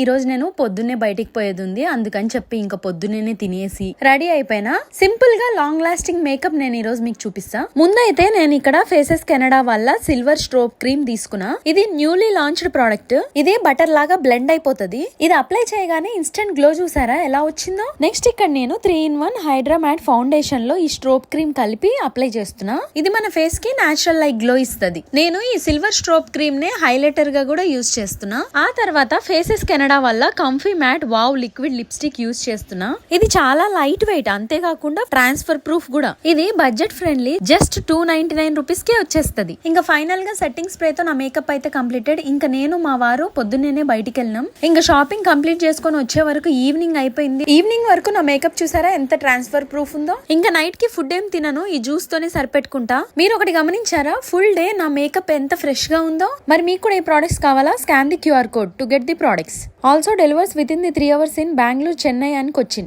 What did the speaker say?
ఈ రోజు నేను పొద్దున్నే బయటికి పోయేది ఉంది, అందుకని చెప్పి ఇంకా పొద్దున్నే తినేసి రెడీ అయిపోయినా. సింపుల్ గా లాంగ్ లాస్టింగ్ మేకప్ నేను ఈ రోజు మీకు చూపిస్తా. ముందైతే నేను ఇక్కడ ఫేసెస్ కెనడా వల్ల సిల్వర్ స్ట్రోబ్ క్రీమ్ తీసుకున్నా. ఇది న్యూలీ లాంచ్డ్ ప్రోడక్ట్. ఇది బటర్ లాగా బ్లెండ్ అయిపోతుంది. ఇది అప్లై చేయగానే ఇన్స్టెంట్ గ్లో చూసారా ఎలా వచ్చిందో. నెక్స్ట్ ఇక్కడ నేను 3-in-1 హైడ్రా మ్యాట్ ఫౌండేషన్ లో ఈ స్ట్రోబ్ క్రీమ్ కలిపి అప్లై చేస్తున్నా. ఇది మన ఫేస్ కి నేచురల్ లైక్ గ్లో ఇస్తుంది. నేను ఈ సిల్వర్ స్ట్రోబ్ క్రీమ్ నే హైలైటర్ గా కూడా యూజ్ చేస్తున్నా. ఆ తర్వాత ఫేసెస్ కెనడా వల్ల comfy matte wow liquid lipstick use చేస్తున్నా. ఇది చాలా లైట్ వెయిట్, అంతేకాకుండా ట్రాన్స్ఫర్ ప్రూఫ్ కూడా. ఇది బడ్జెట్ ఫ్రెండ్లీ, జస్ట్ 299 రూపీస్ కే వచ్చేస్తుంది. ఇంకా ఫైనల్ గా సెట్టింగ్ స్ప్రే తో నా మేకప్ అయితే కంప్లీటెడ్. ఇంకా నేను మా వారు పొద్దున్నే బయటికి వెళ్ళినాం. ఇంకా షాపింగ్ కంప్లీట్ చేసుకొని వచ్చే వరకు ఈవినింగ్ అయిపోయింది. ఈవినింగ్ వరకు నా మేకప్ చూసారా ఎంత ట్రాన్స్ఫర్ ప్రూఫ్ ఉందో. ఇంకా నైట్ కి ఫుడ్ ఏం తినను, ఈ జ్యూస్ తోనే సరిపెట్టుకుంటా. మీరు ఒకటి గమనించారా, ఫుల్ డే నా మేకప్ ఎంత ఫ్రెష్ గా ఉందో. మరి మీకు కూడా ఈ ప్రొడక్ట్స్ కావాలా? Scan the QR code to get the products. Also delivers within the 3 hours in Bangalore, Chennai and Cochin.